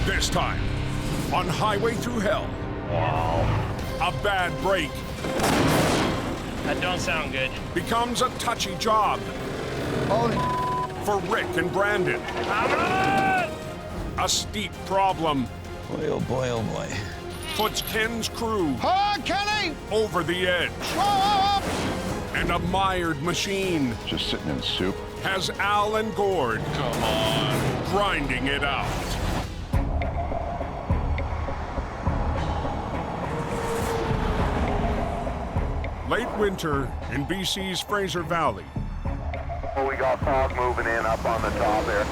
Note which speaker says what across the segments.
Speaker 1: This time, on Highway Thru Hell.
Speaker 2: Wow.
Speaker 1: A bad break
Speaker 2: That don't sound good.
Speaker 1: becomes a touchy job
Speaker 3: Holy
Speaker 1: for Rick and Brandon.
Speaker 2: Come on!
Speaker 1: A steep problem
Speaker 3: boy, oh boy, oh boy.
Speaker 1: puts Ken's crew
Speaker 3: Oh, Kenny!
Speaker 1: over the edge.
Speaker 3: Whoa!
Speaker 1: And a mired machine
Speaker 4: Just sitting in soup.
Speaker 1: has Al and Gord
Speaker 4: Come on.
Speaker 1: grinding it out. Late winter in BC's Fraser Valley.
Speaker 5: Oh, we got fog moving in up on the top there.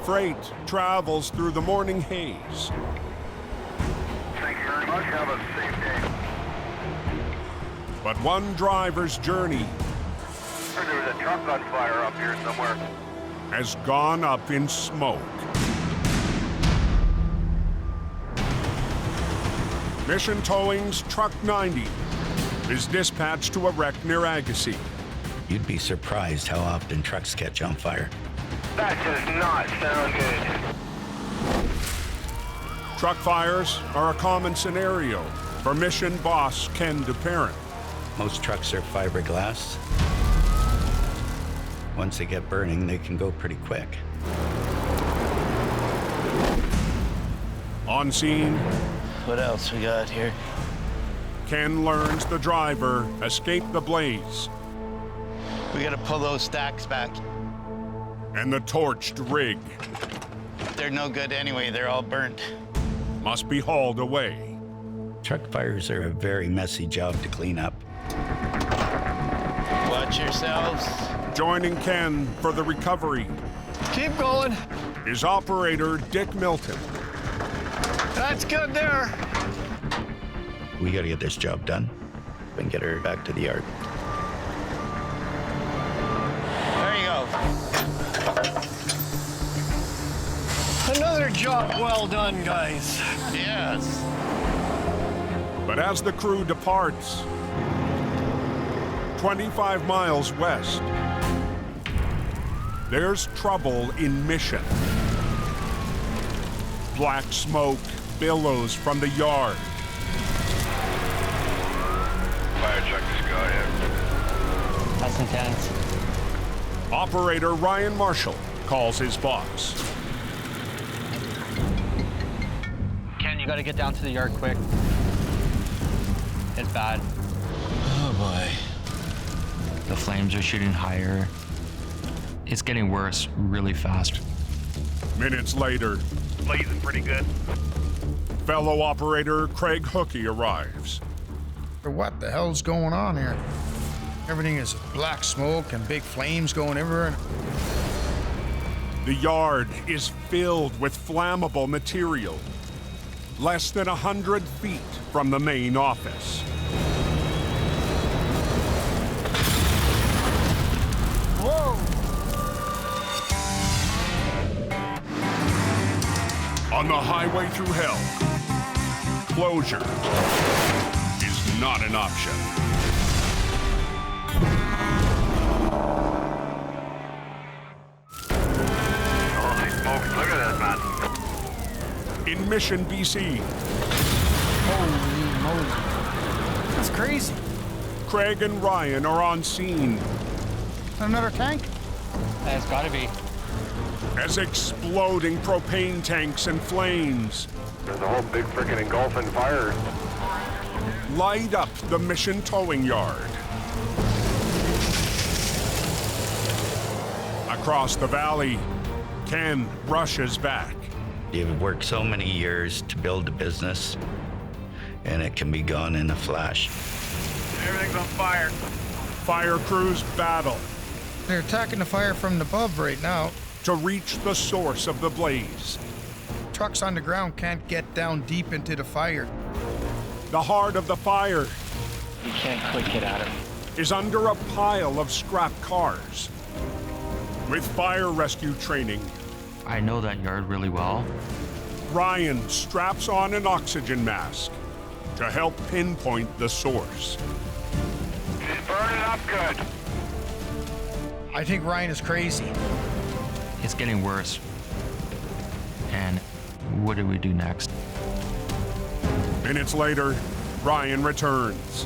Speaker 1: Freight travels through the morning haze.
Speaker 5: Thank you very much. Have a safe day.
Speaker 1: But one driver's journey
Speaker 5: There was a truck on fire up here somewhere.
Speaker 1: has gone up in smoke. Mission Towing's Truck 90 is dispatched to a wreck near Agassiz.
Speaker 6: You'd be surprised how often trucks catch on fire.
Speaker 5: That does not sound good.
Speaker 1: Truck fires are a common scenario for mission boss Ken DeParent.
Speaker 6: Most trucks are fiberglass. Once they get burning, they can go pretty quick.
Speaker 1: On scene,
Speaker 3: What else we got here?
Speaker 1: Ken learns the driver escaped the blaze,
Speaker 3: We gotta pull those stacks back.
Speaker 1: and the torched rig
Speaker 3: They're no good anyway, they're all burnt.
Speaker 1: must be hauled away.
Speaker 6: Truck fires are a very messy job to clean up.
Speaker 3: Watch yourselves.
Speaker 1: Joining Ken for the recovery
Speaker 7: Keep going.
Speaker 1: is operator Dick Milton.
Speaker 7: That's good there.
Speaker 6: We gotta get this job done and get her back to the yard.
Speaker 3: There you go.
Speaker 7: Another job well done, guys.
Speaker 3: Yes.
Speaker 1: But as the crew departs, 25 miles west, there's trouble in Mission. Black smoke billows from the yard.
Speaker 5: Fire truck is going.
Speaker 2: That's intense.
Speaker 1: Operator Ryan Marshall calls his boss.
Speaker 2: Ken, you gotta get down to the yard quick. It's bad.
Speaker 3: Oh boy.
Speaker 8: The flames are shooting higher. It's getting worse really fast.
Speaker 1: Minutes later,
Speaker 5: Blazing pretty good.
Speaker 1: fellow operator Craig Hookey arrives.
Speaker 9: What the hell's going on here? Everything is black smoke and big flames going everywhere.
Speaker 1: The yard is filled with flammable material, less than 100 feet from the main office. On the Highway Thru Hell, closure is not an option.
Speaker 5: Holy smokes, look at this, man.
Speaker 1: In Mission, BC,
Speaker 7: Holy moly. That's crazy.
Speaker 1: Craig and Ryan are on scene
Speaker 9: Another tank?
Speaker 2: It's gotta be.
Speaker 1: as exploding propane tanks and flames
Speaker 5: There's a whole big freaking engulfing fire.
Speaker 1: light up the Mission towing yard. Across the valley, Ken rushes back.
Speaker 6: You've worked so many years to build a business, and it can be gone in a flash.
Speaker 5: Everything's on fire.
Speaker 1: Fire crews battle
Speaker 9: They're attacking the fire from above right now.
Speaker 1: to reach the source of the blaze.
Speaker 9: Trucks on the ground can't get down deep into the fire.
Speaker 1: The heart of the fire
Speaker 2: You can't quite get at him.
Speaker 1: is under a pile of scrap cars. With fire rescue training,
Speaker 8: I know that yard really well.
Speaker 1: Ryan straps on an oxygen mask to help pinpoint the source.
Speaker 5: She's burning up good.
Speaker 9: I think Ryan is crazy.
Speaker 8: It's getting worse. What do we do next?
Speaker 1: Minutes later, Ryan returns.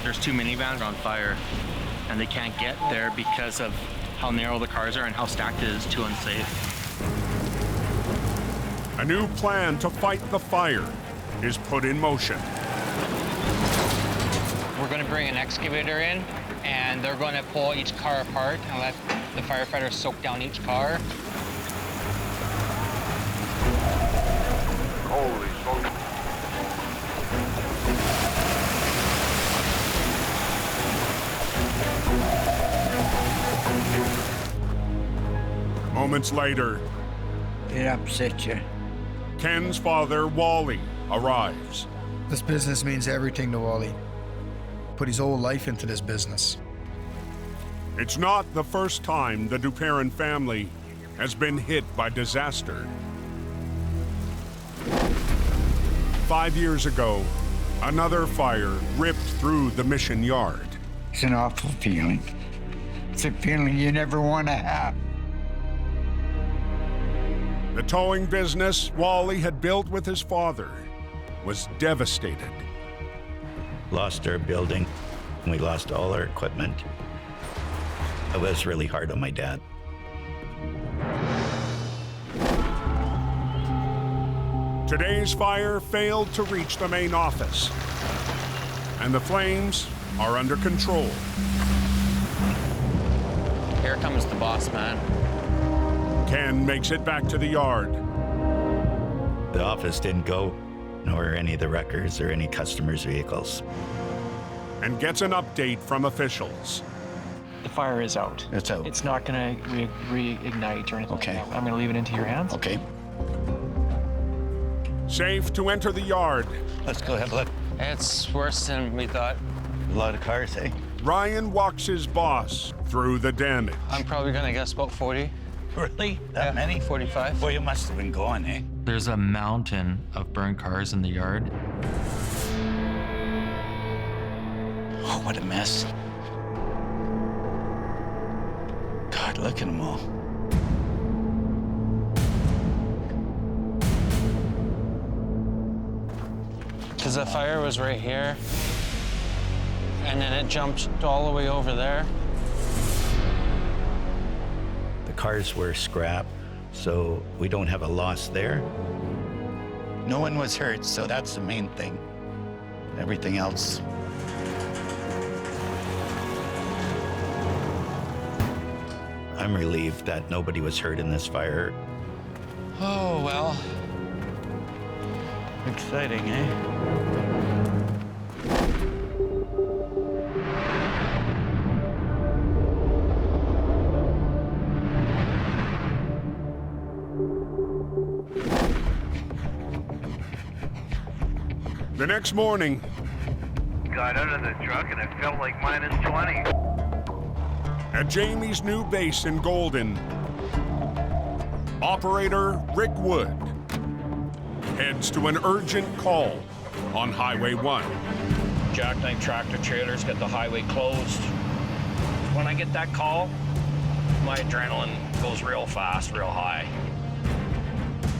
Speaker 2: There's 2 minivans on fire, and they can't get there because of how narrow the cars are and how stacked it is. Too unsafe.
Speaker 1: A new plan to fight the fire is put in motion.
Speaker 2: We're going to bring an excavator in, and they're going to pull each car apart and let the firefighters soak down each car.
Speaker 5: Holy smoke.
Speaker 1: Moments later,
Speaker 4: It upsets you.
Speaker 1: Ken's father, Wally, arrives.
Speaker 9: This business means everything to Wally. Put his whole life into this business.
Speaker 1: It's not the first time the Duperrin family has been hit by disaster. 5 years ago, another fire ripped through the mission yard.
Speaker 4: It's an awful feeling. It's a feeling you never want to have.
Speaker 1: The towing business Wally had built with his father was devastated.
Speaker 6: Lost our building. We lost all our equipment. It was really hard on my dad.
Speaker 1: Today's fire failed to reach the main office, and the flames are under control.
Speaker 2: Here comes the boss man.
Speaker 1: Ken makes it back to the yard.
Speaker 6: The office didn't go, nor any of the wreckers or any customers' vehicles.
Speaker 1: And gets an update from officials.
Speaker 10: The fire is out.
Speaker 3: It's out.
Speaker 10: It's not going to reignite or anything
Speaker 3: Okay.
Speaker 10: like that. I'm going to leave it into your hands.
Speaker 3: Okay,
Speaker 1: Safe to enter the yard.
Speaker 3: let's go have a look.
Speaker 2: It's worse than we thought.
Speaker 3: A lot of cars, eh?
Speaker 1: Ryan walks his boss through the damage.
Speaker 2: I'm probably going to guess about 40.
Speaker 3: Really? That many?
Speaker 2: 45.
Speaker 3: Boy, you must have been going, eh?
Speaker 8: There's a mountain of burned cars in the yard.
Speaker 3: Oh, what a mess. God, look at them all.
Speaker 2: Because the fire was right here, and then it jumped all the way over there.
Speaker 6: The cars were scrap, so we don't have a loss there.
Speaker 3: No one was hurt, so that's the main thing. Everything else.
Speaker 6: I'm relieved that nobody was hurt in this fire.
Speaker 2: Oh, well.
Speaker 3: Exciting, eh?
Speaker 1: The next morning,
Speaker 5: Got out of the truck and it felt like -20.
Speaker 1: at Jamie's new base in Golden, operator Rick Wood heads to an urgent call on Highway 1.
Speaker 11: Jackknife tractor trailers get the highway closed. When I get that call, my adrenaline goes real fast, real high.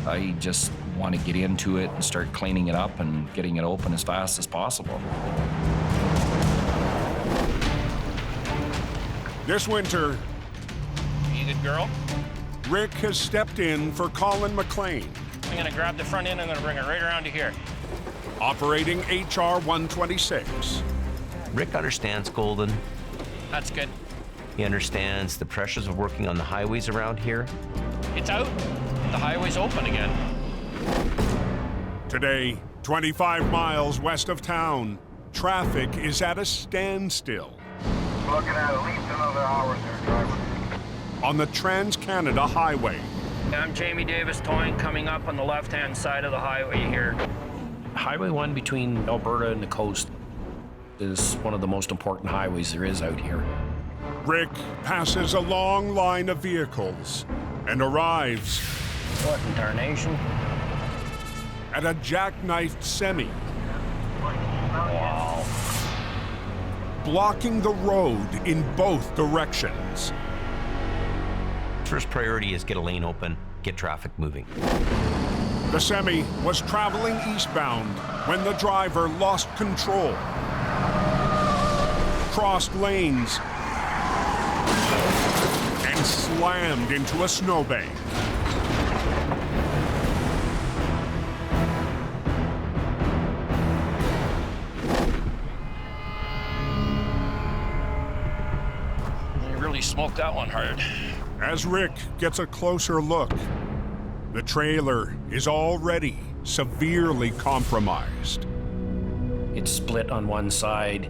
Speaker 12: I just want to get into it and start cleaning it up and getting it open as fast as possible.
Speaker 1: This winter,
Speaker 11: You good girl?
Speaker 1: Rick has stepped in for Colin McLean,
Speaker 11: I'm gonna grab the front end, I'm gonna bring it right around to here.
Speaker 1: operating HR 126.
Speaker 13: Rick understands Golden.
Speaker 11: That's good.
Speaker 13: He understands the pressures of working on the highways around here.
Speaker 11: It's out. The highway's open again.
Speaker 1: Today, 25 miles west of town, traffic is at a standstill.
Speaker 5: Looking at least another hour there, driver.
Speaker 1: On the Trans-Canada Highway.
Speaker 11: I'm Jamie Davis towing, coming up on the left-hand side of the highway here.
Speaker 12: Highway 1 between Alberta and the coast is one of the most important highways there is out here.
Speaker 1: Rick passes a long line of vehicles and arrives
Speaker 11: What in tarnation?
Speaker 1: at a jackknifed semi,
Speaker 11: Wow.
Speaker 1: blocking the road in both directions.
Speaker 13: first priority is get a lane open, get traffic moving.
Speaker 1: The semi was traveling eastbound when the driver lost control, crossed lanes, and slammed into a snowbank.
Speaker 11: You really smoked that one hard.
Speaker 1: As Rick gets a closer look, the trailer is already severely compromised.
Speaker 14: It's split on one side,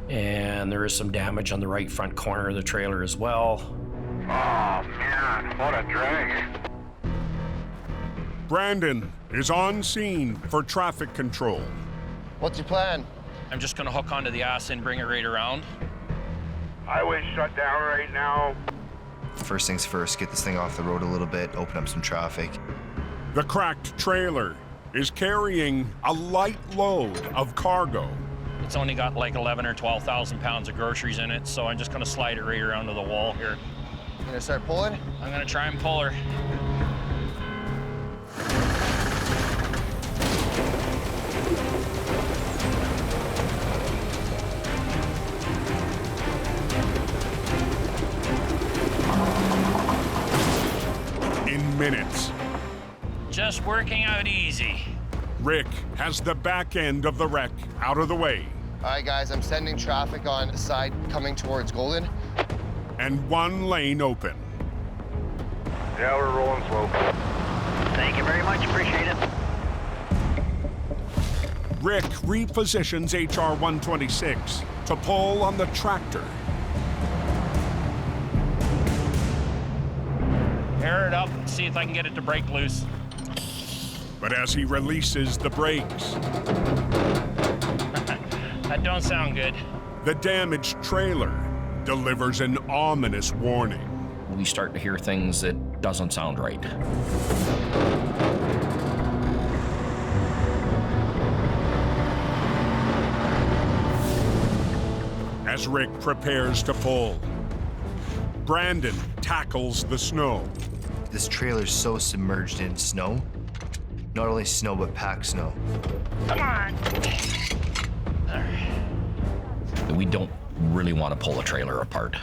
Speaker 14: and there is some damage on the right front corner of the trailer as well.
Speaker 5: Oh, man, what a drag.
Speaker 1: Brandon is on scene for traffic control.
Speaker 7: What's your plan?
Speaker 11: I'm just gonna hook onto the ass and bring it right around.
Speaker 5: Highway's shut down right now.
Speaker 15: First things first, get this thing off the road a little bit, open up some traffic.
Speaker 1: The cracked trailer is carrying a light load of cargo.
Speaker 11: It's only got like 11 or 12,000 pounds of groceries in it, so I'm just gonna slide it right around to the wall here.
Speaker 7: You gonna start pulling?
Speaker 11: I'm gonna try and pull her.
Speaker 1: In minutes,
Speaker 11: Just working out easy.
Speaker 1: Rick has the back end of the wreck out of the way.
Speaker 7: All right, guys, I'm sending traffic on the side coming towards Golden.
Speaker 1: And one lane open.
Speaker 5: Yeah, we're rolling slow.
Speaker 16: Thank you very much, appreciate it.
Speaker 1: Rick repositions HR 126 to pull on the tractor.
Speaker 11: Air it up, see if I can get it to break loose.
Speaker 1: But as he releases the brakes,
Speaker 11: That don't sound good.
Speaker 1: the damaged trailer delivers an ominous warning.
Speaker 12: We start to hear things that doesn't sound right.
Speaker 1: As Rick prepares to pull, Brandon tackles the snow.
Speaker 15: This trailer's so submerged in snow. Not only snow, but packed snow.
Speaker 11: Come on.
Speaker 12: We don't really want to pull the trailer apart.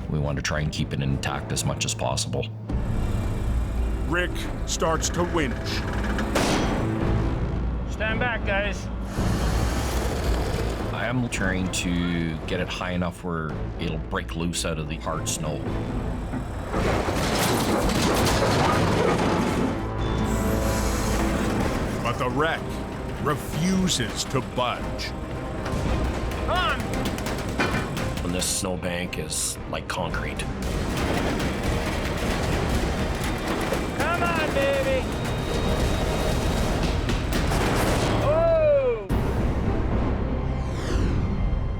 Speaker 12: We want to try and keep it intact as much as possible.
Speaker 1: Rick starts to winch.
Speaker 11: Stand back, guys.
Speaker 12: I am trying to get it high enough where it'll break loose out of the hard snow.
Speaker 1: But the wreck refuses to budge.
Speaker 11: Come on.
Speaker 14: And this snowbank is like concrete.
Speaker 11: Come on, baby. Oh!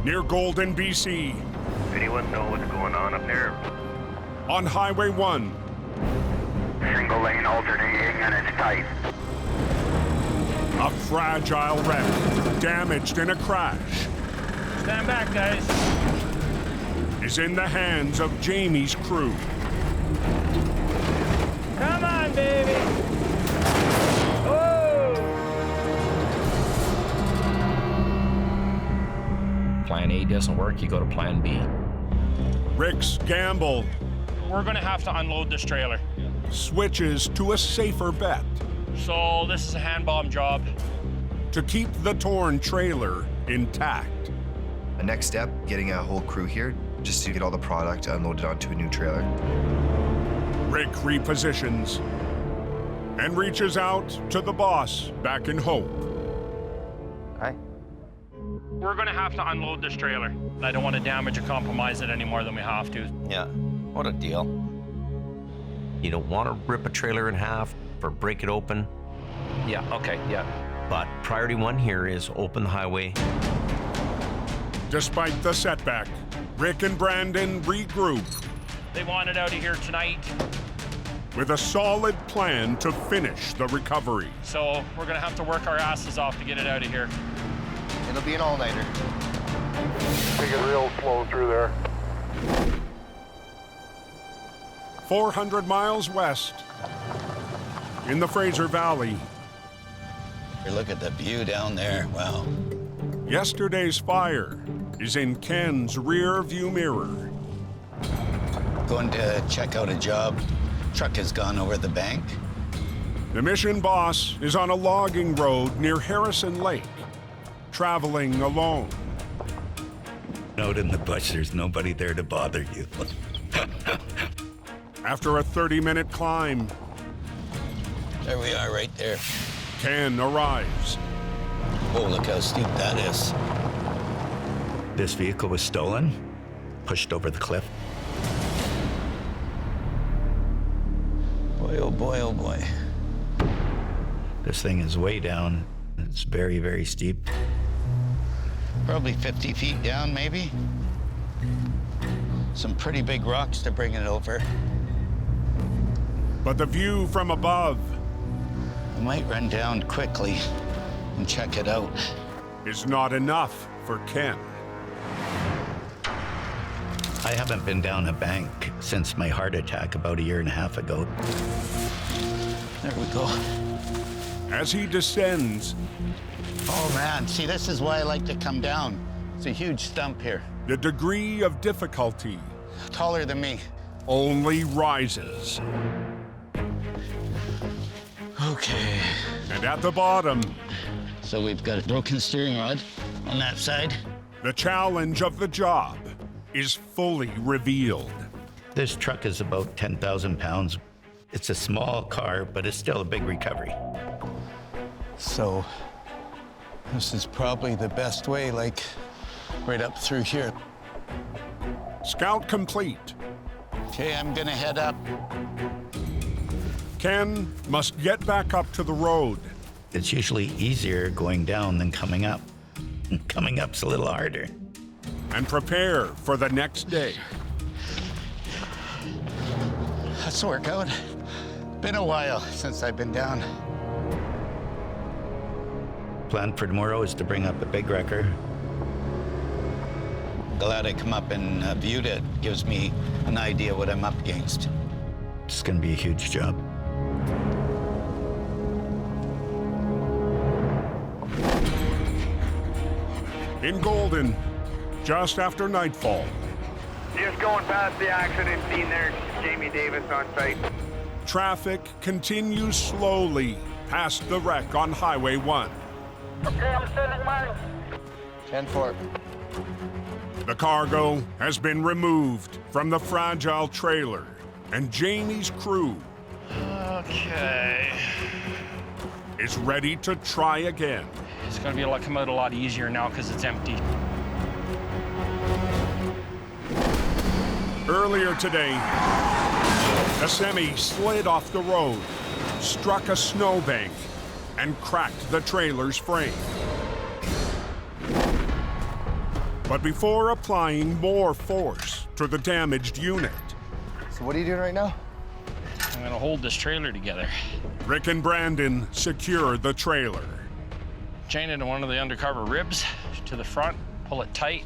Speaker 1: Near Golden, BC.
Speaker 5: Anyone know what's going on up there?
Speaker 1: On Highway 1.
Speaker 5: Single lane alternating and it's tight.
Speaker 1: A fragile wreck, damaged in a crash,
Speaker 11: Stand back, guys.
Speaker 1: is in the hands of Jamie's crew.
Speaker 11: Come on, baby. Oh!
Speaker 12: Plan A doesn't work, you go to plan B.
Speaker 1: Rick's gamble
Speaker 11: We're gonna have to unload this trailer.
Speaker 1: switches to a safer bet.
Speaker 11: So this is a hand bomb job.
Speaker 1: To keep the torn trailer intact.
Speaker 15: The next step, getting a whole crew here just to get all the product unloaded onto a new trailer.
Speaker 1: Rick repositions and reaches out to the boss back in Hope.
Speaker 13: Hi.
Speaker 11: We're gonna have to unload this trailer. I don't want to damage or compromise it any more than we have to.
Speaker 13: Yeah, what a deal. You don't want to rip a trailer in half or break it open,
Speaker 14: Yeah, okay, yeah.
Speaker 13: but priority one here is open the highway.
Speaker 1: Despite the setback, Rick and Brandon regroup
Speaker 11: They want it out of here tonight.
Speaker 1: with a solid plan to finish the recovery.
Speaker 11: So we're gonna have to work our asses off to get it out of here.
Speaker 7: It'll be an all-nighter.
Speaker 5: Take it real slow through there.
Speaker 1: 400 miles west, in the Fraser Valley.
Speaker 3: Look at the view down there. Wow.
Speaker 1: Yesterday's fire is in Ken's rear view mirror.
Speaker 3: Going to check out a job. Truck has gone over the bank.
Speaker 1: The mission boss is on a logging road near Harrison Lake, traveling alone.
Speaker 6: Out in the bush, there's nobody there to bother you.
Speaker 1: After a 30-minute climb,
Speaker 3: There we are, right there.
Speaker 1: Ken arrives.
Speaker 3: Oh, look how steep that is.
Speaker 6: This vehicle was stolen, pushed over the cliff.
Speaker 3: Boy, oh boy, oh boy.
Speaker 6: This thing is way down. It's very, very steep.
Speaker 3: Probably 50 feet down, maybe. Some pretty big rocks to bring it over.
Speaker 1: But the view from above
Speaker 3: I might run down quickly and check it out.
Speaker 1: is not enough for Ken.
Speaker 6: I haven't been down a bank since my heart attack about a year and a half ago.
Speaker 3: There we go.
Speaker 1: As he descends,
Speaker 3: Oh man, see, this is why I like to come down. It's a huge stump here.
Speaker 1: the degree of difficulty
Speaker 3: Taller than me.
Speaker 1: only rises.
Speaker 3: Okay.
Speaker 1: And at the bottom,
Speaker 3: So we've got a broken steering rod on that side.
Speaker 1: the challenge of the job is fully revealed.
Speaker 6: This truck is about 10,000 pounds. It's a small car, but it's still a big recovery.
Speaker 3: So this is probably the best way, like right up through here.
Speaker 1: Scout complete.
Speaker 3: Okay, I'm gonna head up.
Speaker 1: Ken must get back up to the road.
Speaker 6: It's usually easier going down than coming up. Coming up's a little harder.
Speaker 1: And prepare for the next day.
Speaker 3: Let's work out. Been a while since I've been down.
Speaker 6: Plan for tomorrow is to bring up a big wrecker.
Speaker 3: Glad I come up and viewed it. Gives me an idea what I'm up against.
Speaker 6: It's gonna be a huge job.
Speaker 1: In Golden, just after nightfall,
Speaker 5: Just going past the accident scene there, Jamie Davis on site.
Speaker 1: traffic continues slowly past the wreck on Highway 1.
Speaker 5: Okay, I'm sending mine.
Speaker 7: 10-4.
Speaker 1: The cargo has been removed from the fragile trailer, and Jamie's crew
Speaker 11: Okay.
Speaker 1: is ready to try again.
Speaker 11: It's gonna be come out a lot easier now because it's empty.
Speaker 1: Earlier today, a semi slid off the road, struck a snowbank, and cracked the trailer's frame. But before applying more force to the damaged unit,
Speaker 7: So what are you doing right now?
Speaker 11: I'm gonna hold this trailer together.
Speaker 1: Rick and Brandon secure the trailer.
Speaker 11: Chain into one of the undercover ribs to the front, pull it tight.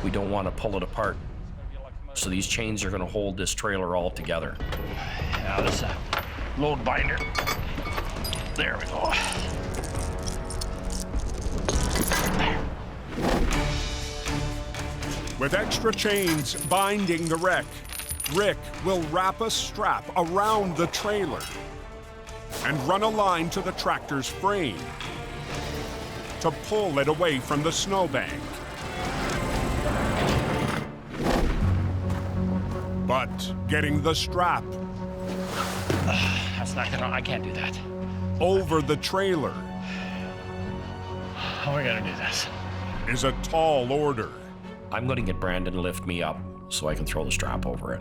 Speaker 14: We don't want to pull it apart. So these chains are going to hold this trailer all together.
Speaker 11: Now this load binder. There we go.
Speaker 1: With extra chains binding the wreck, Rick will wrap a strap around the trailer and run a line to the tractor's frame to pull it away from the snowbank. But getting the strap
Speaker 11: That's not gonna, I can't do that.
Speaker 1: over the trailer
Speaker 11: How are we gonna do this?
Speaker 1: is a tall order.
Speaker 14: I'm going to get Brandon to lift me up so I can throw the strap over it.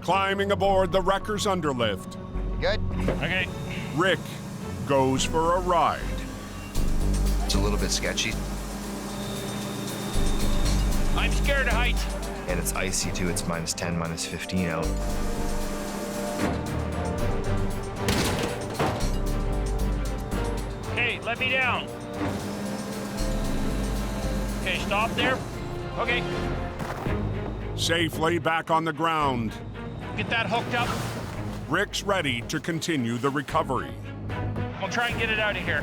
Speaker 1: Climbing aboard the wrecker's underlift,
Speaker 7: Good?
Speaker 11: Okay.
Speaker 1: Rick goes for a ride.
Speaker 15: It's a little bit sketchy,
Speaker 11: I'm scared of heights.
Speaker 15: and it's icy too. It's -10, -15 out.
Speaker 11: Okay, let me down. Okay, stop there. Okay.
Speaker 1: Safely back on the ground,
Speaker 11: get that hooked up?
Speaker 1: Rick's ready to continue the recovery.
Speaker 11: We'll try and get it out of here.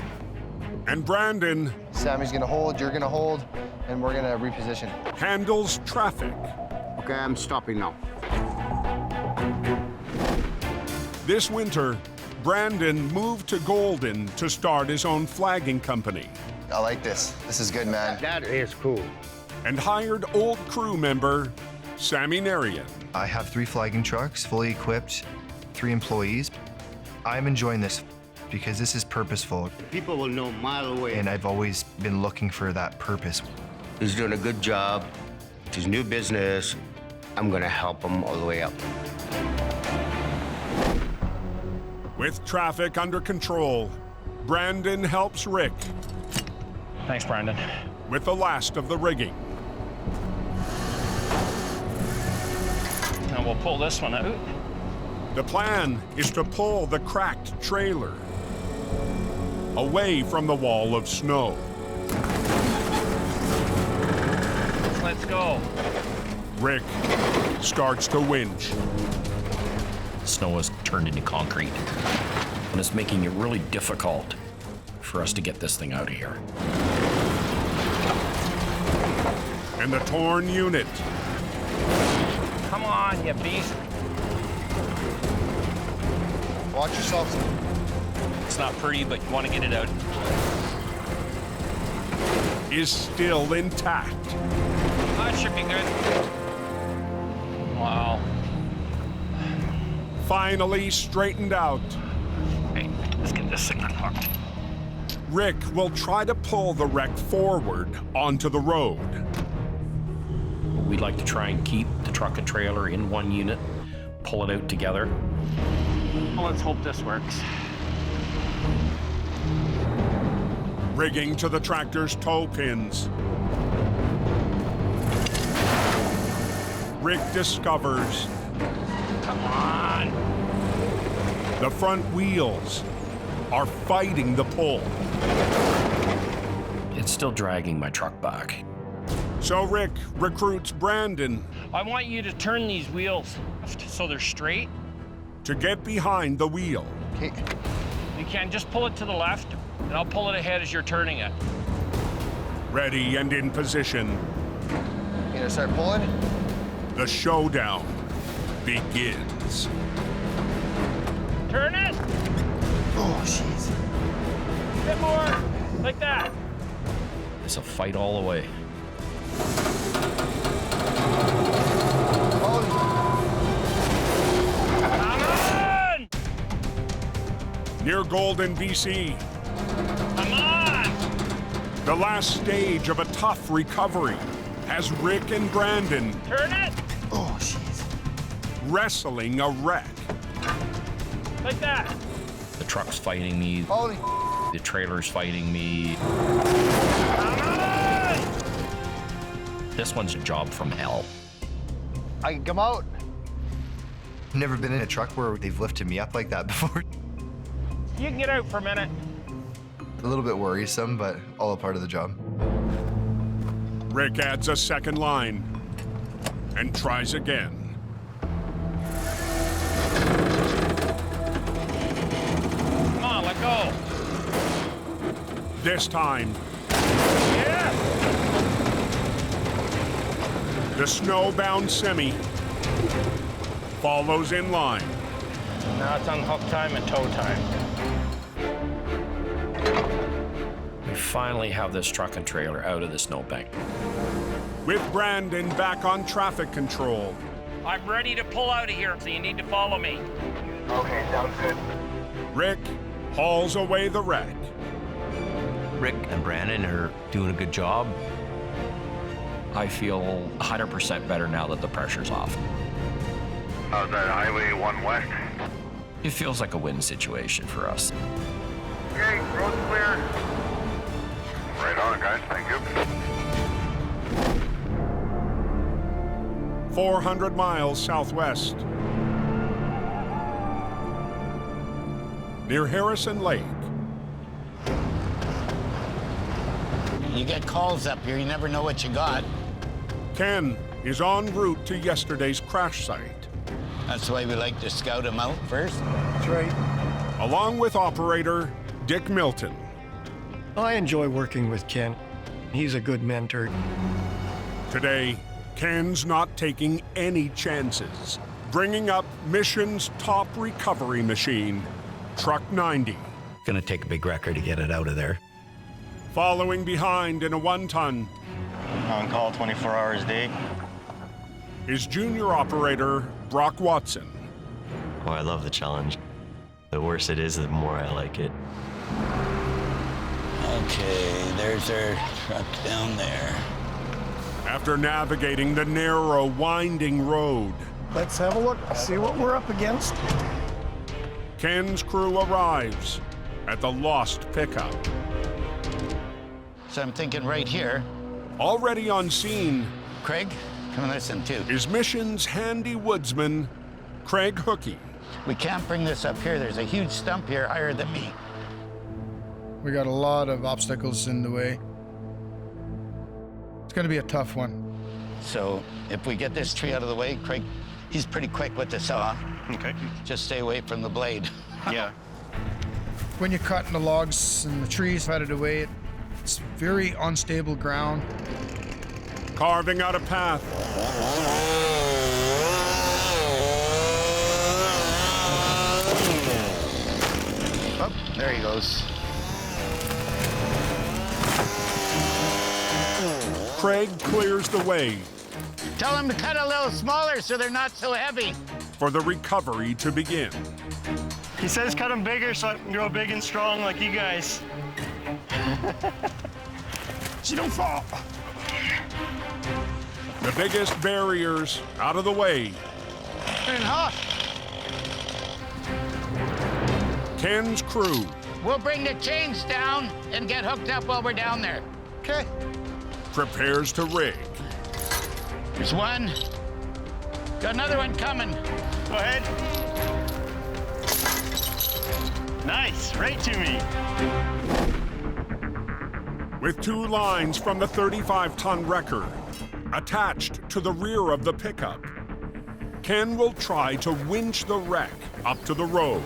Speaker 1: And Brandon
Speaker 7: Sammy's gonna hold, you're gonna hold, and we're gonna reposition.
Speaker 1: handles traffic.
Speaker 17: Okay, I'm stopping now.
Speaker 1: This winter, Brandon moved to Golden to start his own flagging company.
Speaker 7: I like this. This is good, man.
Speaker 17: That is cool.
Speaker 1: And hired old crew member Sammy Narian.
Speaker 15: I have 3 flagging trucks, fully equipped, 3 employees. I'm enjoying this because this is purposeful.
Speaker 17: People will know a mile away.
Speaker 15: And I've always been looking for that purpose.
Speaker 17: He's doing a good job. It's his new business. I'm gonna help him all the way up.
Speaker 1: With traffic under control, Brandon helps Rick
Speaker 11: Thanks, Brandon.
Speaker 1: with the last of the rigging.
Speaker 11: Now we'll pull this one out.
Speaker 1: The plan is to pull the cracked trailer away from the wall of snow.
Speaker 11: Let's go.
Speaker 1: Rick starts to winch.
Speaker 14: Snow has turned into concrete, and it's making it really difficult for us to get this thing out of here.
Speaker 1: And the torn unit
Speaker 11: Come on, you beast.
Speaker 7: Watch yourself.
Speaker 11: It's not pretty, but you want to get it out.
Speaker 1: is still intact.
Speaker 11: That should be good. Wow.
Speaker 1: Finally straightened out.
Speaker 11: Hey, let's get this thing unhooked.
Speaker 1: Rick will try to pull the wreck forward onto the road.
Speaker 14: We'd like to try and keep the truck and trailer in one unit, pull it out together.
Speaker 11: Well, let's hope this works.
Speaker 1: Rigging to the tractor's toe pins. Rick discovers.
Speaker 11: Come on.
Speaker 1: The front wheels are fighting the pull.
Speaker 14: It's still dragging my truck back.
Speaker 1: So Rick recruits Brandon.
Speaker 11: I want you to turn these wheels so they're straight.
Speaker 1: To get behind the wheel.
Speaker 7: Okay.
Speaker 11: You can just pull it to the left, and I'll pull it ahead as you're turning it.
Speaker 1: Ready and in position.
Speaker 7: You gonna start pulling?
Speaker 1: The showdown begins.
Speaker 11: Turn it!
Speaker 7: Oh, jeez.
Speaker 11: A bit more, like that.
Speaker 14: It's a fight all the way.
Speaker 11: Come on!
Speaker 1: Near Golden, BC.
Speaker 11: Come on!
Speaker 1: The last stage of a tough recovery as Rick and Brandon
Speaker 11: Turn it!
Speaker 7: Oh, jeez.
Speaker 1: wrestling a wreck.
Speaker 11: Like that.
Speaker 14: The truck's fighting me.
Speaker 7: Holy.
Speaker 14: The trailer's fighting me.
Speaker 11: Come on!
Speaker 14: This one's a job from hell.
Speaker 7: I can come out.
Speaker 15: Never been in a truck where they've lifted me up like that before.
Speaker 11: You can get out for a minute.
Speaker 15: A little bit worrisome, but all a part of the job.
Speaker 1: Rick adds a second line and tries again.
Speaker 11: Come on, let go.
Speaker 1: This time,
Speaker 11: Yeah!
Speaker 1: the snowbound semi follows in line.
Speaker 11: Now it's unhook time and tow time.
Speaker 14: We finally have this truck and trailer out of the snowbank.
Speaker 1: With Brandon back on traffic control,
Speaker 11: I'm ready to pull out of here, so you need to follow me.
Speaker 5: Okay, sounds good.
Speaker 1: Rick hauls away the wreck.
Speaker 13: Rick and Brandon are doing a good job.
Speaker 14: I feel 100% better now that the pressure's off.
Speaker 5: How's that Highway 1 West?
Speaker 14: It feels like a win situation for us.
Speaker 5: Okay, road's clear. Right on, guys. Thank you.
Speaker 1: 400 miles southwest. Near Harrison Lake,
Speaker 17: You get calls up here, you never know what you got.
Speaker 1: Ken is en route to yesterday's crash site.
Speaker 3: That's why we like to scout them out first.
Speaker 18: That's right.
Speaker 1: Along with operator Dick Milton.
Speaker 18: I enjoy working with Ken. He's a good mentor.
Speaker 1: Today, Ken's not taking any chances, bringing up mission's top recovery machine, Truck 90.
Speaker 6: Gonna take a big wrecker to get it out of there.
Speaker 1: Following behind in a 1-ton
Speaker 19: On call 24 hours a day.
Speaker 1: is junior operator Brock Watson.
Speaker 19: Oh, I love the challenge. The worse it is, the more I like it.
Speaker 3: Okay, there's our truck down there.
Speaker 1: After navigating the narrow, winding road,
Speaker 18: Let's have a look, see what we're up against.
Speaker 1: Ken's crew arrives at the lost pickup.
Speaker 3: So I'm thinking right here.
Speaker 1: Already on scene,
Speaker 3: Craig, come and listen too.
Speaker 1: is mission's handy woodsman, Craig Hookey.
Speaker 3: We can't bring this up here. There's a huge stump here higher than me.
Speaker 9: We got a lot of obstacles in the way. It's gonna be a tough one.
Speaker 3: So if we get this tree out of the way, Craig, he's pretty quick with the saw.
Speaker 19: Okay.
Speaker 3: Just stay away from the blade.
Speaker 19: Yeah.
Speaker 9: When you're cutting the logs and the trees out of the way, it's very unstable ground.
Speaker 1: Carving out a path.
Speaker 3: Oh, there he goes.
Speaker 1: Craig clears the way
Speaker 3: Tell him to cut a little smaller so they're not so heavy.
Speaker 1: for the recovery to begin.
Speaker 19: He says cut them bigger so I can grow big and strong like you guys.
Speaker 9: So you don't fall.
Speaker 1: The biggest barriers out of the way.
Speaker 3: And hot.
Speaker 1: Ken's crew
Speaker 3: We'll bring the chains down and get hooked up while we're down there.
Speaker 9: Okay.
Speaker 1: prepares to rig.
Speaker 3: There's one. Got another one coming.
Speaker 19: Go ahead. Nice, right to me.
Speaker 1: With 2 lines from the 35-ton wrecker attached to the rear of the pickup, Ken will try to winch the wreck up to the road.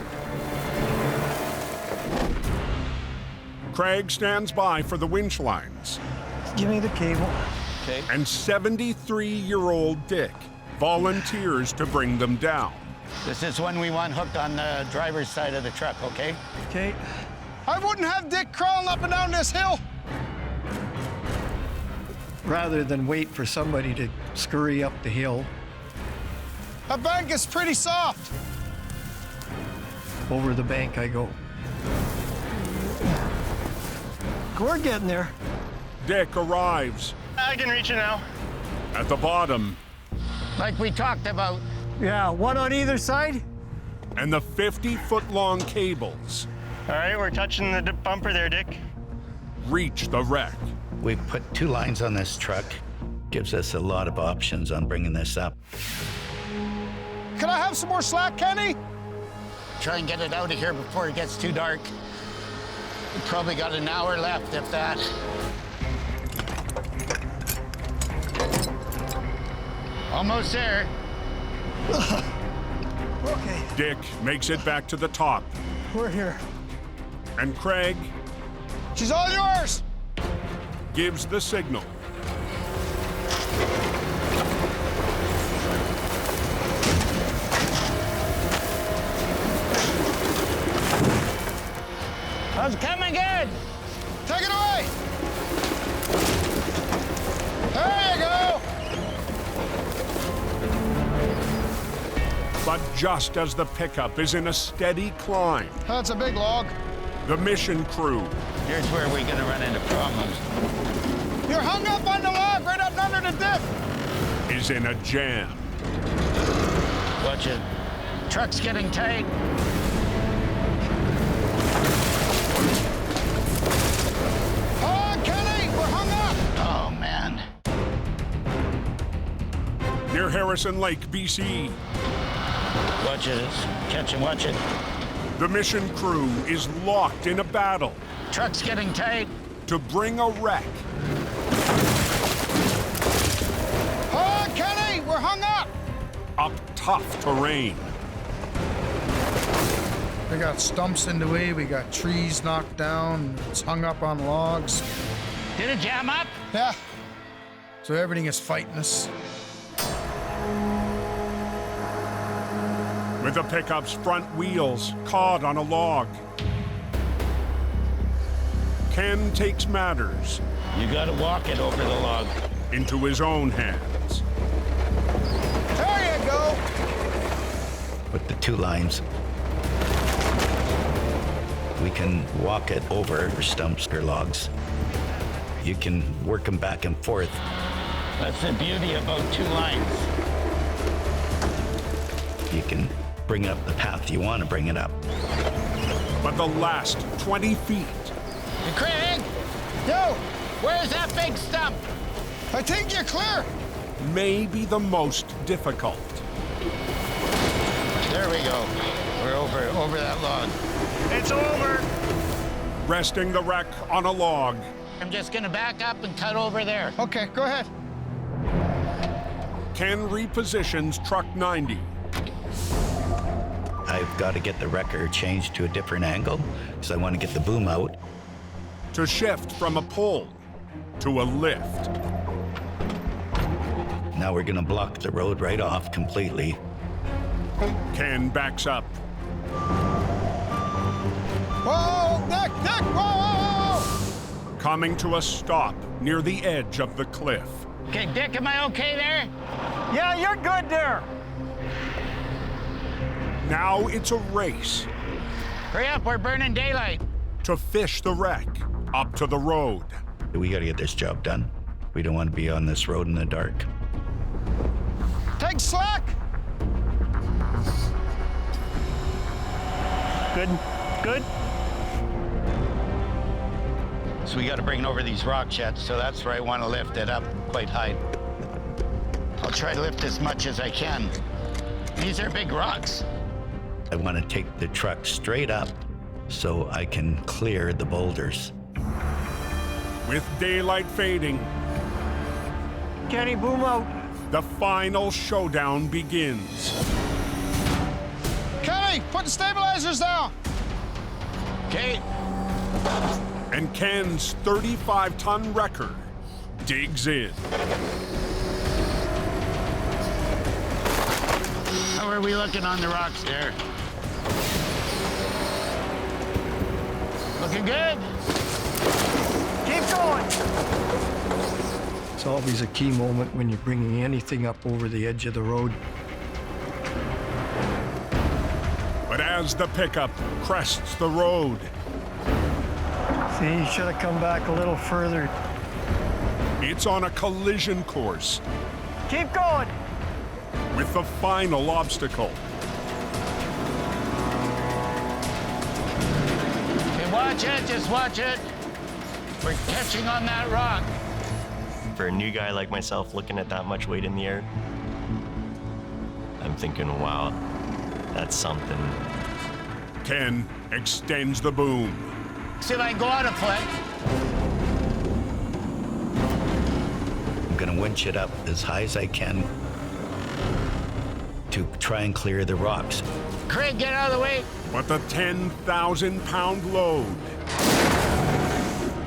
Speaker 1: Craig stands by for the winch lines.
Speaker 18: Give me the cable.
Speaker 3: Okay.
Speaker 1: And 73-year-old Dick volunteers to bring them down.
Speaker 3: This is one we want hooked on the driver's side of the truck, okay?
Speaker 18: Okay.
Speaker 9: I wouldn't have Dick crawling up and down this hill.
Speaker 18: Rather than wait for somebody to scurry up the hill,
Speaker 9: That bank is pretty soft.
Speaker 18: over the bank I go. We're getting there.
Speaker 1: Dick arrives
Speaker 19: I can reach it now.
Speaker 1: at the bottom,
Speaker 3: Like we talked about.
Speaker 18: Yeah, one on either side.
Speaker 1: and the 50-foot-long cables
Speaker 19: All right, we're touching the bumper there, Dick.
Speaker 1: reach the wreck.
Speaker 6: We put 2 lines on this truck. Gives us a lot of options on bringing this up.
Speaker 9: Can I have some more slack, Kenny?
Speaker 3: Try and get it out of here before it gets too dark. We probably got an hour left, if that. Almost there.
Speaker 18: Okay,
Speaker 1: Dick makes it back to the top,
Speaker 18: we're here.
Speaker 1: and Craig
Speaker 9: She's all yours.
Speaker 1: gives the signal.
Speaker 3: How's it coming good?
Speaker 9: Take it away. There you go.
Speaker 1: But just as the pickup is in a steady climb,
Speaker 9: That's a big log.
Speaker 1: the mission crew
Speaker 3: Here's where we're gonna run into problems.
Speaker 9: You're hung up on the log right up under the dip.
Speaker 1: is in a jam.
Speaker 3: Watch it. Truck's getting tight.
Speaker 9: Oh, Kenny, we're hung up.
Speaker 3: Oh, man.
Speaker 1: Near Harrison Lake, BC,
Speaker 3: Watch it. Catch him, watch it.
Speaker 1: the mission crew is locked in a battle
Speaker 3: Truck's getting tight.
Speaker 1: to bring a wreck
Speaker 9: Oh, Kenny, we're hung up.
Speaker 1: up tough terrain.
Speaker 9: We got stumps in the way, we got trees knocked down, it's hung up on logs.
Speaker 16: Did it jam up?
Speaker 9: Yeah. So everything is fighting us.
Speaker 1: With the pickup's front wheels caught on a log, Ken takes matters.
Speaker 6: You gotta walk it over the log.
Speaker 1: Into his own hands.
Speaker 9: There you go!
Speaker 6: With the 2 lines, we can walk it over stumps or logs. You can work them back and forth. That's the beauty about 2 lines. You can bring up the path you want to bring it up.
Speaker 1: But the last 20 feet.
Speaker 16: Hey, Craig! Yo! Where's that big stump?
Speaker 9: I think you're clear.
Speaker 1: May be the most difficult.
Speaker 17: There we go. We're over that log.
Speaker 16: It's over.
Speaker 1: Resting the wreck on a log.
Speaker 16: I'm just gonna back up and cut over there.
Speaker 9: Okay, go ahead.
Speaker 1: Ken repositions truck 90.
Speaker 6: I've got to get the wrecker changed to a different angle because I want to get the boom out.
Speaker 1: To shift from a pull to a lift.
Speaker 6: Now we're going to block the road right off completely.
Speaker 1: Ken backs up.
Speaker 9: Whoa, Nick, whoa!
Speaker 1: Coming to a stop near the edge of the cliff.
Speaker 16: Okay, Dick, am I okay there?
Speaker 18: Yeah, you're good there.
Speaker 1: Now it's a race.
Speaker 16: Hurry up, we're burning daylight.
Speaker 1: To fish the wreck up to the road.
Speaker 6: We got to get this job done. We don't want to be on this road in the dark.
Speaker 9: Take slack!
Speaker 18: Good, good.
Speaker 6: So we got to bring it over these rock jets, so that's where I want to lift it up quite high. I'll try to lift as much as I can. These are big rocks. I want to take the truck straight up so I can clear the boulders.
Speaker 1: With daylight fading,
Speaker 18: Kenny, boom out.
Speaker 1: the final showdown begins.
Speaker 9: Kenny, put the stabilizers down!
Speaker 16: Okay.
Speaker 1: And Ken's 35-ton wrecker digs in.
Speaker 16: How are we looking on the rocks there? Looking good?
Speaker 18: Keep going. It's always a key moment when you're bringing anything up over the edge of the road.
Speaker 1: But as the pickup crests the road,
Speaker 18: See, you should have come back a little further.
Speaker 1: it's on a collision course
Speaker 18: Keep going.
Speaker 1: with the final obstacle.
Speaker 16: Okay, watch it, just watch it. We're catching on that rock.
Speaker 19: For a new guy like myself looking at that much weight in the air, I'm thinking, wow, that's something.
Speaker 1: Ken extends the boom.
Speaker 16: See if I can go out a foot.
Speaker 6: I'm going to winch it up as high as I can to try and clear the rocks.
Speaker 16: Craig, get out of the way.
Speaker 1: But the 10,000-pound load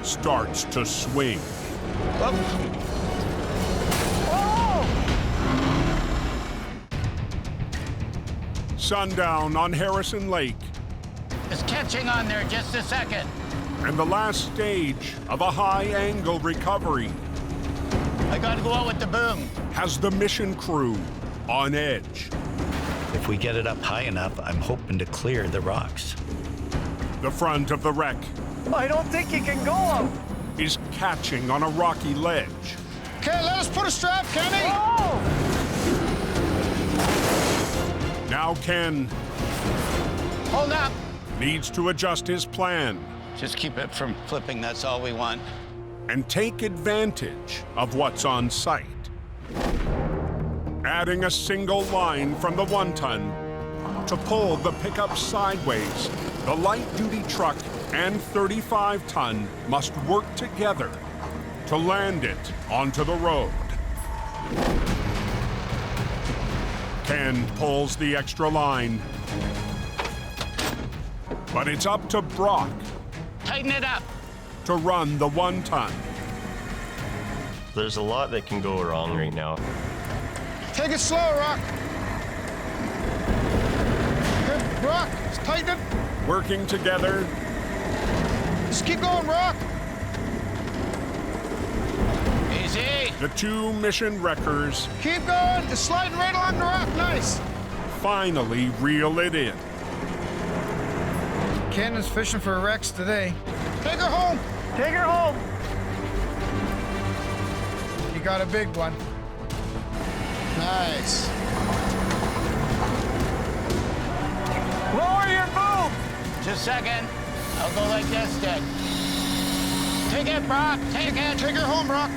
Speaker 1: starts to swing. Sundown on Harrison Lake.
Speaker 16: It's catching on there, just a second.
Speaker 1: And the last stage of a high-angle recovery
Speaker 16: I gotta go out with the boom.
Speaker 1: has the mission crew on edge.
Speaker 6: If we get it up high enough, I'm hoping to clear the rocks.
Speaker 1: The front of the wreck
Speaker 18: I don't think you can go out.
Speaker 1: is catching on a rocky ledge.
Speaker 9: Okay, let us put a strap, Kenny!
Speaker 1: Now Ken
Speaker 16: Hold up.
Speaker 1: needs to adjust his plan
Speaker 3: Just keep it from flipping, that's all we want.
Speaker 1: and take advantage of what's on site. Adding a single line from the 1-ton to pull the pickup sideways, the light-duty truck and 35-ton must work together to land it onto the road. Ken pulls the extra line. But it's up to Brock
Speaker 16: Tighten it up.
Speaker 1: to run the 1-ton.
Speaker 19: There's a lot that can go wrong right now.
Speaker 9: Take it slow, Rock. Good, Brock, tighten it.
Speaker 1: Working together,
Speaker 9: Just keep going, Rock.
Speaker 16: Easy.
Speaker 1: the two mission wreckers
Speaker 9: Keep going. It's sliding right along the rock. Nice.
Speaker 1: finally reel it in.
Speaker 9: Ken is fishing for wrecks today. Take her home.
Speaker 16: Take her home.
Speaker 9: You got a big one. Nice.
Speaker 16: Lower your boom. Just a second. I'll go like this then. Take it, Brock. Take it.
Speaker 9: Take her home, Brock.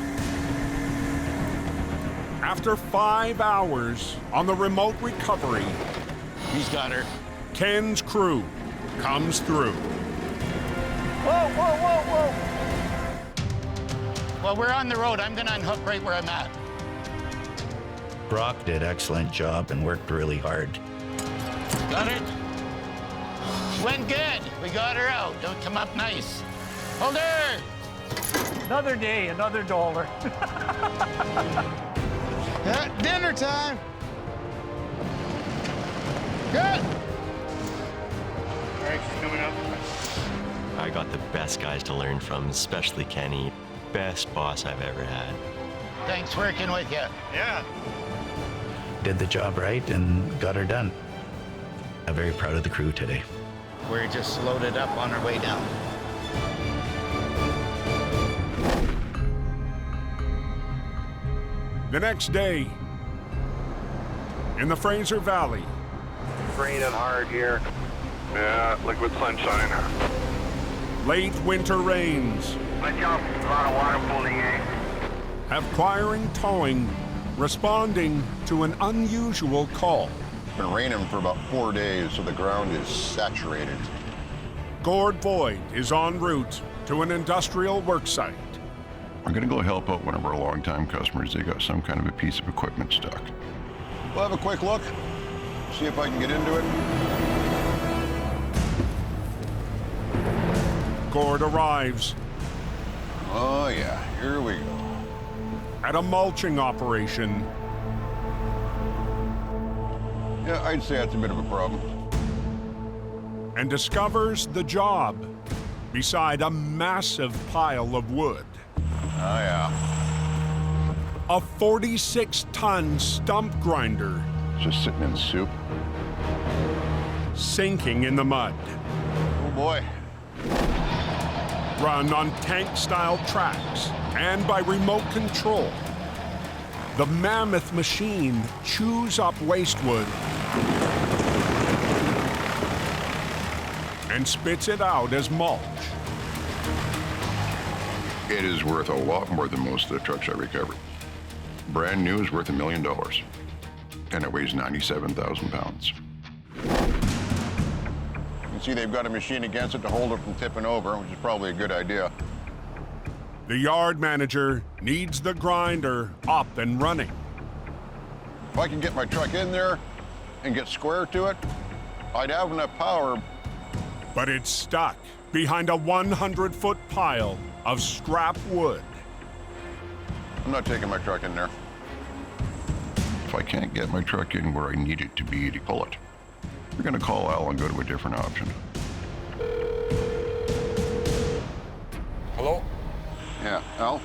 Speaker 1: After 5 hours on the remote recovery,
Speaker 16: He's got her.
Speaker 1: Ken's crew comes through.
Speaker 16: Whoa, whoa, whoa, whoa. Well, we're on the road. I'm gonna unhook right where I'm at.
Speaker 6: Brock did an excellent job and worked really hard.
Speaker 16: Got it? Went good. We got her out. Don't come up nice. Hold her.
Speaker 11: Another day, another dollar.
Speaker 9: Yeah, dinner time. Good.
Speaker 5: All right, she's coming up.
Speaker 19: I got the best guys to learn from, especially Kenny. Best boss I've ever had.
Speaker 16: Thanks working with you.
Speaker 5: Yeah.
Speaker 6: Did the job right and got her done. I'm very proud of the crew today.
Speaker 16: We're just loaded up on our way down.
Speaker 1: The next day, in the Fraser Valley,
Speaker 5: It's raining hard here. Yeah, liquid sunshine.
Speaker 1: late winter rains
Speaker 5: Let's go. A lot of water pooling, eh?
Speaker 1: have Quiring Towing responding to an unusual call.
Speaker 20: It's been raining for about 4 days, so the ground is saturated.
Speaker 1: Gord Boyd is en route to an industrial work site.
Speaker 20: I'm gonna go help out one of our longtime customers. They got some kind of a piece of equipment stuck. We'll have a quick look, see if I can get into it.
Speaker 1: Gord arrives
Speaker 20: Oh yeah, here we go.
Speaker 1: at a mulching operation
Speaker 20: Yeah, I'd say that's a bit of a problem.
Speaker 1: and discovers the job beside a massive pile of wood.
Speaker 20: Oh yeah.
Speaker 1: A 46-ton stump grinder
Speaker 20: Just sitting in soup.
Speaker 1: sinking in the mud.
Speaker 20: Oh boy.
Speaker 1: Run on tank-style tracks and by remote control. The mammoth machine chews up waste wood and spits it out as mulch.
Speaker 20: It is worth a lot more than most of the trucks I recovered. Brand new is worth $1 million. And it weighs 97,000 pounds. You can see they've got a machine against it to hold it from tipping over, which is probably a good idea.
Speaker 1: The yard manager needs the grinder up and running.
Speaker 20: If I can get my truck in there and get square to it, I'd have enough power.
Speaker 1: But it's stuck behind a 100-foot pile of scrap wood.
Speaker 20: I'm not taking my truck in there. If I can't get my truck in where I need it to be to pull it, we're gonna call Al and go to a different option.
Speaker 5: Hello?
Speaker 20: Yeah, Al?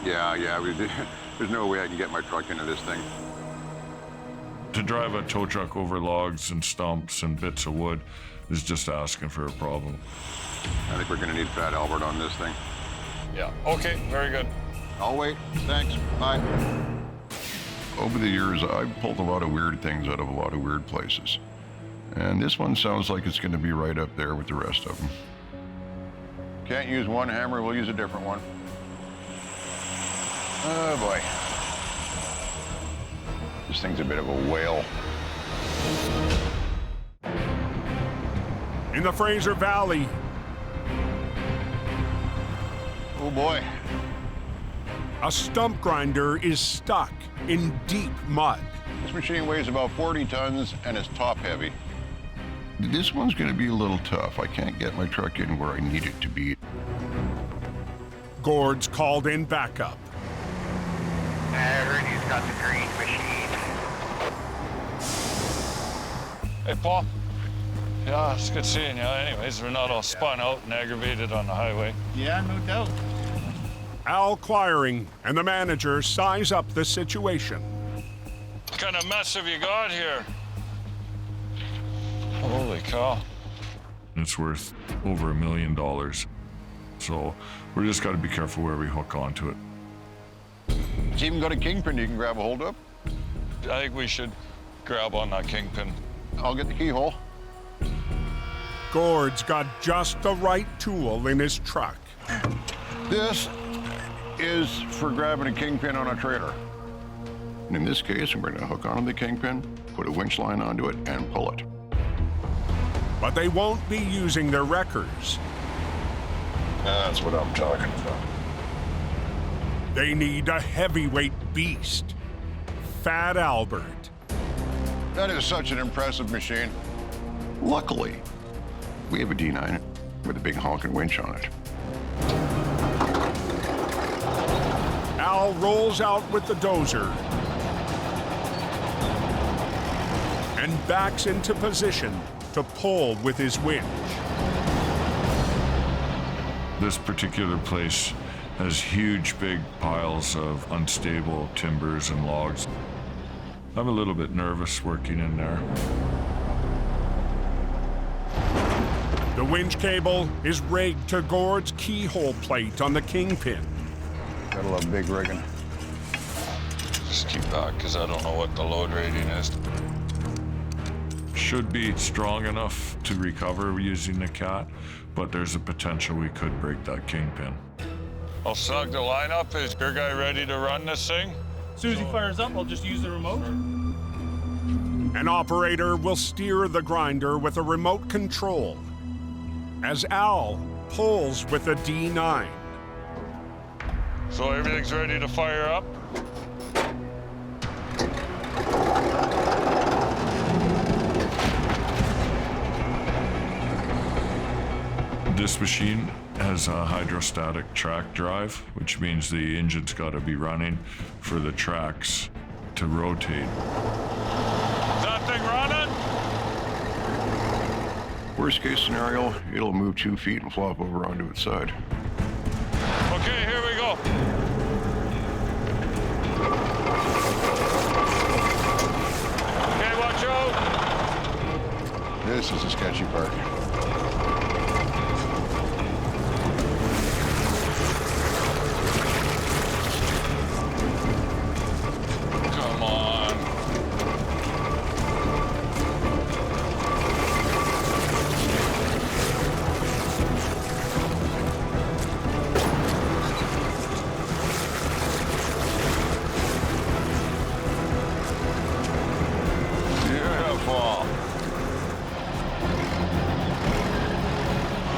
Speaker 20: Yeah, there's no way I can get my truck into this thing.
Speaker 21: To drive a tow truck over logs and stumps and bits of wood is just asking for a problem.
Speaker 20: I think we're gonna need Fat Albert on this thing.
Speaker 5: Yeah. Okay, very good.
Speaker 20: I'll wait. Thanks. Bye. Over the years, I've pulled a lot of weird things out of a lot of weird places. And this one sounds like it's going to be right up there with the rest of them. Can't use one hammer, we'll use a different one. Oh boy. This thing's a bit of a whale.
Speaker 1: In the Fraser Valley,
Speaker 20: oh boy.
Speaker 1: A stump grinder is stuck in deep mud.
Speaker 20: This This machine weighs about 40 tons and is top heavy. This one's going to be a little tough. I can't get my truck in where I need it to be.
Speaker 1: Gord's called in backup.
Speaker 5: I heard he's got the green machine.
Speaker 11: Hey, Paul. Yeah, it's good seeing you. Anyways, we're not all spun out and aggravated on the highway.
Speaker 9: Yeah, no doubt.
Speaker 1: Al Quiring and the manager size up the situation.
Speaker 11: What kind of mess have you got here? Holy cow.
Speaker 21: It's worth over $1 million. So we just got to be careful where we hook onto it.
Speaker 20: It's even got a kingpin you can grab a hold of.
Speaker 11: I think we should grab on that kingpin.
Speaker 20: I'll get the keyhole.
Speaker 1: Gord's got just the right tool in his truck.
Speaker 20: This is for grabbing a kingpin on a trailer. And in this case, we're going to hook onto the kingpin, put a winch line onto it, and pull it.
Speaker 1: But they won't be using their wreckers.
Speaker 20: That's what I'm talking about.
Speaker 1: They need a heavyweight beast. Fat Albert.
Speaker 20: That is such an impressive machine. Luckily, we have a D9 with a big honking winch on it.
Speaker 1: Al rolls out with the dozer and backs into position to pull with his winch.
Speaker 21: This particular place has huge, big piles of unstable timbers and logs. I'm a little bit nervous working in there.
Speaker 1: The winch cable is rigged to Gord's keyhole plate on the kingpin.
Speaker 20: Gotta love big rigging.
Speaker 11: Just keep back, because I don't know what the load rating is.
Speaker 21: Should be strong enough to recover using the cat, but there's a potential we could break that kingpin.
Speaker 11: I'll snug the lineup. Is your guy ready to run this thing?
Speaker 4: As soon as he fires up, I'll just use the remote.
Speaker 1: An operator will steer the grinder with a remote control as Al pulls with a D9.
Speaker 11: So everything's ready to fire up?
Speaker 21: This machine has a hydrostatic track drive, which means the engine's got to be running for the tracks to rotate.
Speaker 11: Is that thing running?
Speaker 20: Worst case scenario, it'll move 2 feet and flop over onto its side.
Speaker 11: Okay, here we go. Okay, watch out.
Speaker 20: This is the sketchy part.
Speaker 11: Come on.
Speaker 20: Beautiful.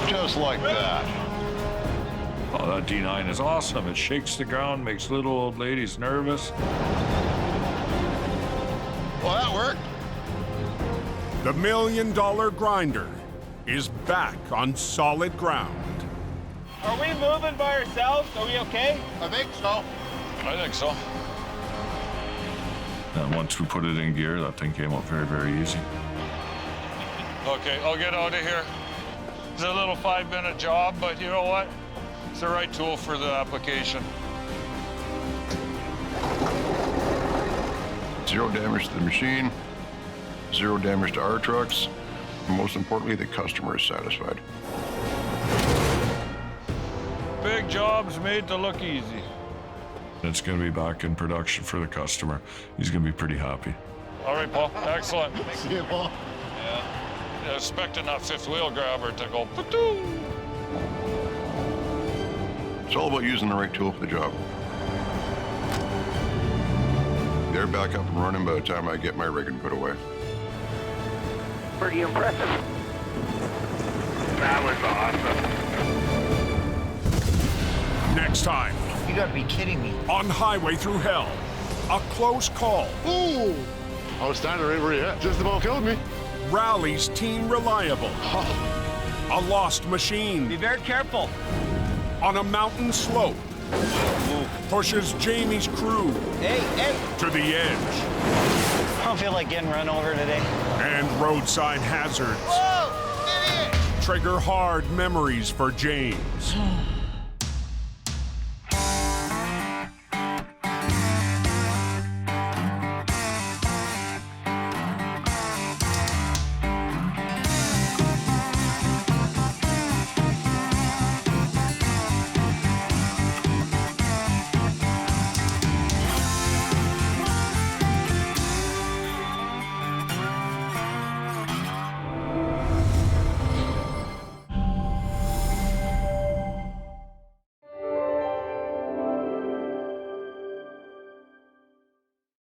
Speaker 20: Just like that.
Speaker 21: Oh, that D9 is awesome. It shakes the ground, makes little old ladies nervous.
Speaker 20: Well, that worked.
Speaker 1: The $1 million grinder is back on solid ground.
Speaker 4: Are we moving by ourselves? Are we okay?
Speaker 20: I think so.
Speaker 11: I think so.
Speaker 21: And once we put it in gear, that thing came up very, very easy.
Speaker 11: Okay, I'll get out of here. It's a little 5-minute job, but you know what? It's the right tool for the application.
Speaker 20: Zero damage to the machine, zero damage to our trucks, and most importantly, the customer is satisfied.
Speaker 11: Big jobs made to look easy.
Speaker 21: It's going to be back in production for the customer. He's going to be pretty happy.
Speaker 11: All right, Paul. Excellent.
Speaker 20: See you, Paul.
Speaker 11: Yeah. Expecting that fifth wheel grabber to go patoo.
Speaker 20: It's all about using the right tool for the job. They're back up and running by the time I get my rigging put away.
Speaker 5: Pretty impressive. That was awesome.
Speaker 1: Next time.
Speaker 16: You gotta be kidding me.
Speaker 1: On Highway Thru Hell, a close call.
Speaker 9: Ooh!
Speaker 10: I was standing right where you at. Just about killed me.
Speaker 1: Rallies Team Reliable. A lost machine.
Speaker 11: Be very careful.
Speaker 1: On a mountain slope. Pushes Jamie's crew to the edge.
Speaker 11: I don't feel like getting run over today.
Speaker 1: And roadside hazards
Speaker 16: Whoa! Idiot!
Speaker 1: trigger hard memories for James.